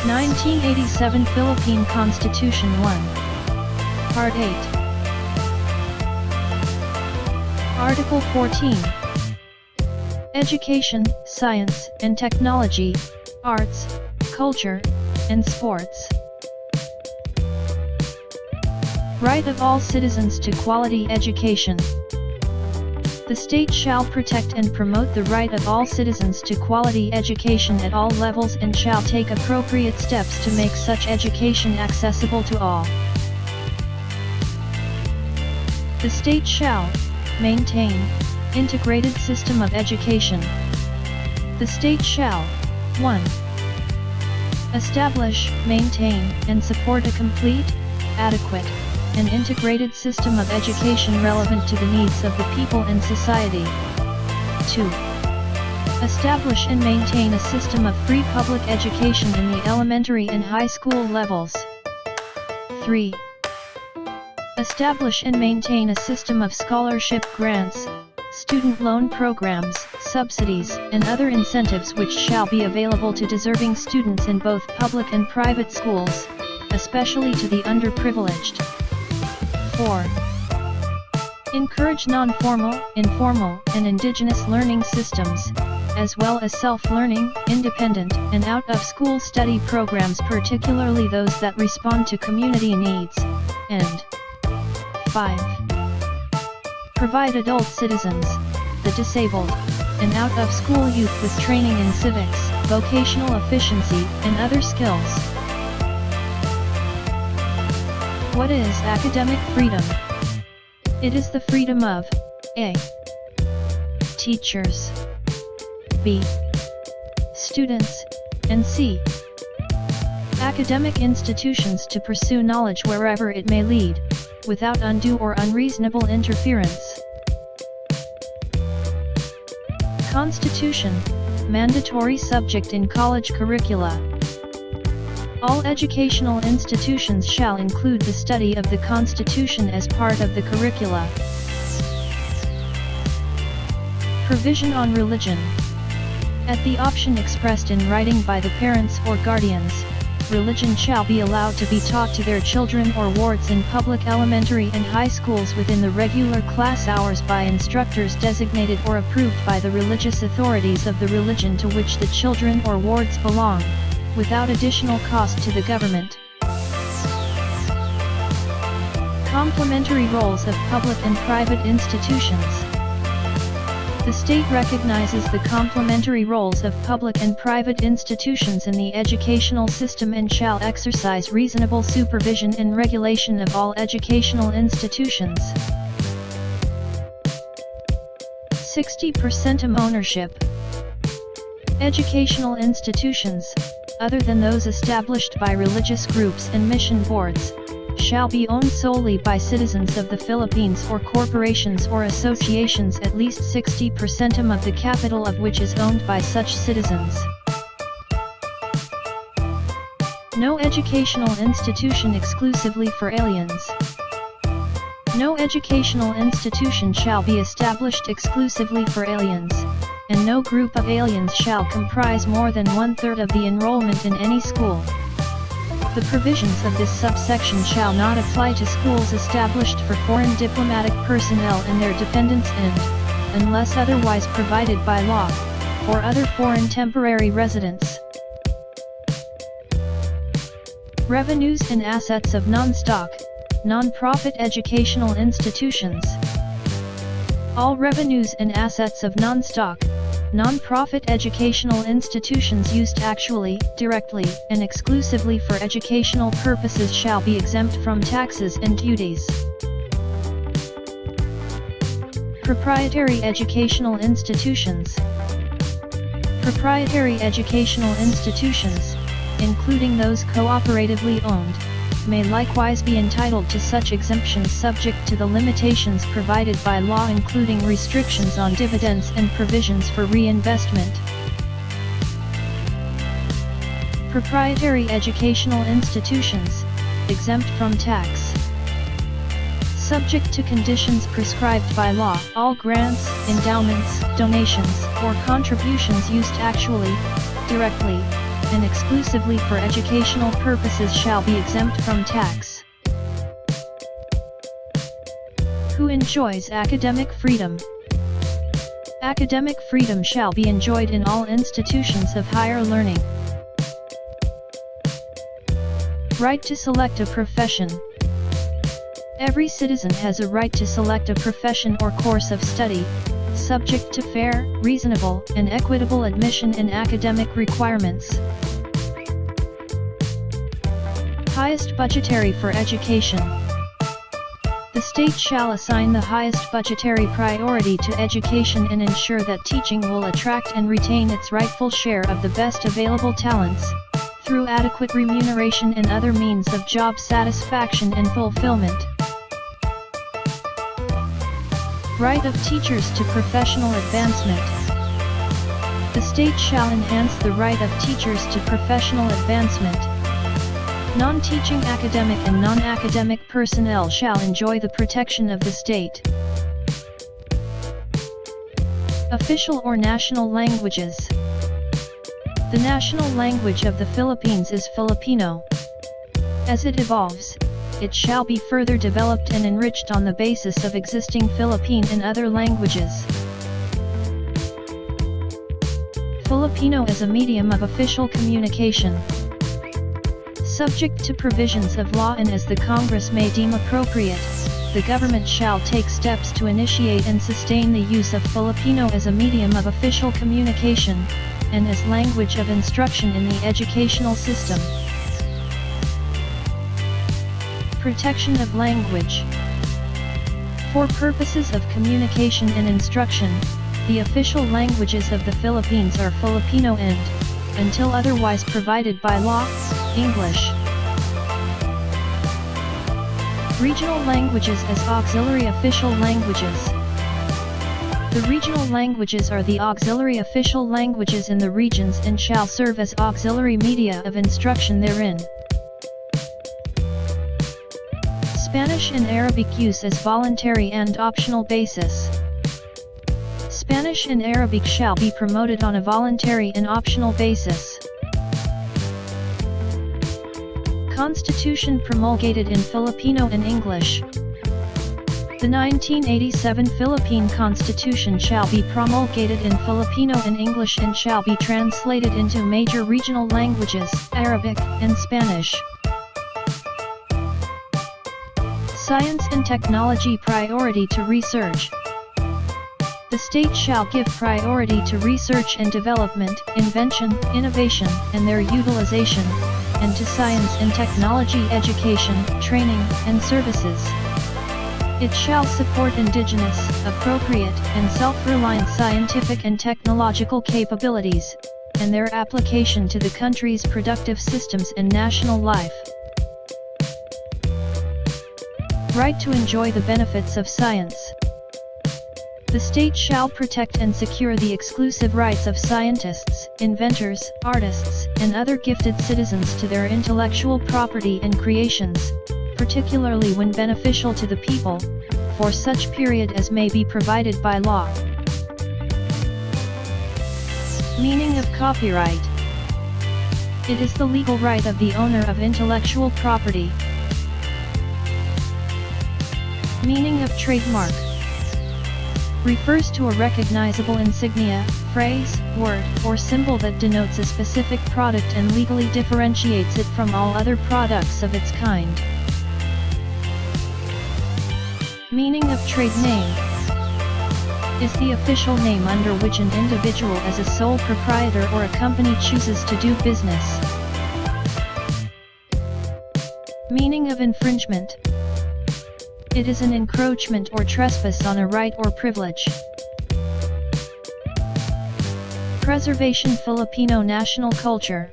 1987 Philippine Constitution 1. Part 8. Article 14. Education, science and technology, arts, culture, and sports. Right of all citizens to quality education. The state shall protect and promote the right of all citizens to quality education at all levels and shall take appropriate steps to make such education accessible to all. The state shall maintain integrated system of education. The state shall 1. Establish, maintain, and support a complete, adequate, and integrated system of education relevant to the needs of the people and society. 2. Establish and maintain a system of free public education in the elementary and high school levels. 3. Establish and maintain a system of scholarship grants, student loan programs, subsidies, and other incentives which shall be available to deserving students in both public and private schools, especially to the underprivileged. 4. Encourage non-formal, informal, and indigenous learning systems, as well as self-learning, independent, and out-of-school study programs, particularly those that respond to community needs. And 5. Provide adult citizens, the disabled, and out-of-school youth with training in civics, vocational efficiency, and other skills. What is academic freedom? It is the freedom of A. Teachers, B. Students, and C. Academic institutions to pursue knowledge wherever it may lead, without undue or unreasonable interference. Constitution, mandatory subject in college curricula. All educational institutions shall include the study of the Constitution as part of the curricula. Provision on religion. At the option expressed in writing by the parents or guardians, religion shall be allowed to be taught to their children or wards in public elementary and high schools within the regular class hours by instructors designated or approved by the religious authorities of the religion to which the children or wards belong, without additional cost to the government. Complementary roles of public and private institutions. The state recognizes the complementary roles of public and private institutions in the educational system and shall exercise reasonable supervision and regulation of all educational institutions. 60% ownership. Educational institutions, other than those established by religious groups and mission boards, shall be owned solely by citizens of the Philippines or corporations or associations, at least 60% of the capital of which is owned by such citizens. No educational institution exclusively for aliens. No educational institution shall be established exclusively for aliens, and no group of aliens shall comprise more than 1/3 of the enrollment in any school. The provisions of this subsection shall not apply to schools established for foreign diplomatic personnel and their dependents and, unless otherwise provided by law, or other foreign temporary residents. Revenues and assets of non-stock, non-profit educational institutions. All revenues and assets of non-stock, non-profit educational institutions used actually, directly, and exclusively for educational purposes shall be exempt from taxes and duties. Proprietary educational institutions. Proprietary educational institutions, including those cooperatively owned, may likewise be entitled to such exemptions subject to the limitations provided by law, including restrictions on dividends and provisions for reinvestment. Proprietary educational institutions, exempt from tax. Subject to conditions prescribed by law, all grants, endowments, donations, or contributions used actually, directly, and exclusively for educational purposes shall be exempt from tax. Who enjoys academic freedom? Academic freedom shall be enjoyed in all institutions of higher learning. Right to select a profession. Every citizen has a right to select a profession or course of study, subject to fair, reasonable, and equitable admission and academic requirements. Highest budgetary for education. The state shall assign the highest budgetary priority to education and ensure that teaching will attract and retain its rightful share of the best available talents, through adequate remuneration and other means of job satisfaction and fulfillment. Right of teachers to professional advancement. The state shall enhance the right of teachers to professional advancement. Non-teaching academic and non-academic personnel shall enjoy the protection of the state. Official or national languages. The national language of the Philippines is Filipino. As it evolves, it shall be further developed and enriched on the basis of existing Philippine and other languages. Filipino as a medium of official communication. Subject to provisions of law and as the Congress may deem appropriate, the government shall take steps to initiate and sustain the use of Filipino as a medium of official communication, and as language of instruction in the educational system. Protection of language. For purposes of communication and instruction, the official languages of the Philippines are Filipino and, until otherwise provided by law, English. Regional languages as auxiliary official languages. The regional languages are the auxiliary official languages in the regions and shall serve as auxiliary media of instruction therein. Spanish and Arabic use as voluntary and optional basis. Spanish and Arabic shall be promoted on a voluntary and optional basis. Constitution promulgated in Filipino and English. The 1987 Philippine Constitution shall be promulgated in Filipino and English and shall be translated into major regional languages, Arabic and Spanish. Science and technology priority to research. The state shall give priority to research and development, invention, innovation, and their utilization, and to science and technology education, training, and services. It shall support indigenous, appropriate, and self-reliant scientific and technological capabilities, and their application to the country's productive systems and national life. Right to enjoy the benefits of science. The state shall protect and secure the exclusive rights of scientists, inventors, artists, and other gifted citizens to their intellectual property and creations, particularly when beneficial to the people, for such period as may be provided by law. Meaning of copyright. It is the legal right of the owner of intellectual property. Meaning of trademark. Refers to a recognizable insignia, phrase, word, or symbol that denotes a specific product and legally differentiates it from all other products of its kind. Meaning of trade name. Is the official name under which an individual as a sole proprietor or a company chooses to do business. Meaning of infringement. It is an encroachment or trespass on a right or privilege. Preservation Filipino national culture.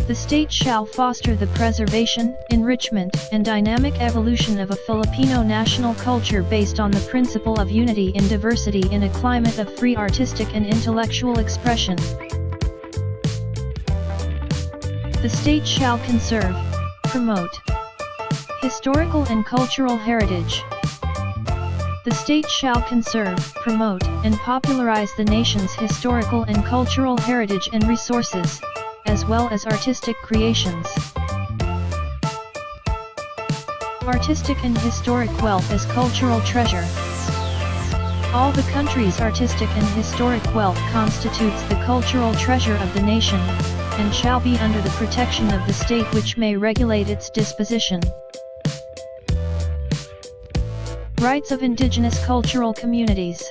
The state shall foster the preservation, enrichment, and dynamic evolution of a Filipino national culture based on the principle of unity in diversity in a climate of free artistic and intellectual expression. The state shall conserve, promote, historical and cultural heritage. The state shall conserve, promote, and popularize the nation's historical and cultural heritage and resources, as well as artistic creations. Artistic and historic wealth as cultural treasure. All the country's artistic and historic wealth constitutes the cultural treasure of the nation, and shall be under the protection of the state, which may regulate its disposition. Rights of indigenous cultural communities.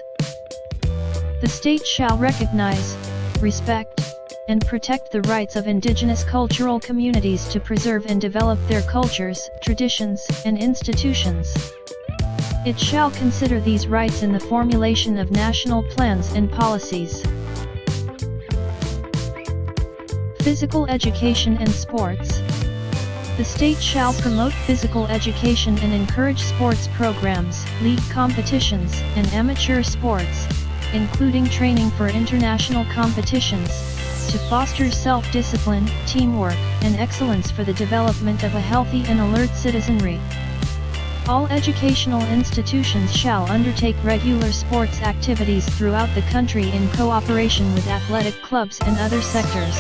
The state shall recognize, respect, and protect the rights of indigenous cultural communities to preserve and develop their cultures, traditions, and institutions. It shall consider these rights in the formulation of national plans and policies. Physical education and sports. The state shall promote physical education and encourage sports programs, league competitions, and amateur sports, including training for international competitions, to foster self-discipline, teamwork, and excellence for the development of a healthy and alert citizenry. All educational institutions shall undertake regular sports activities throughout the country in cooperation with athletic clubs and other sectors.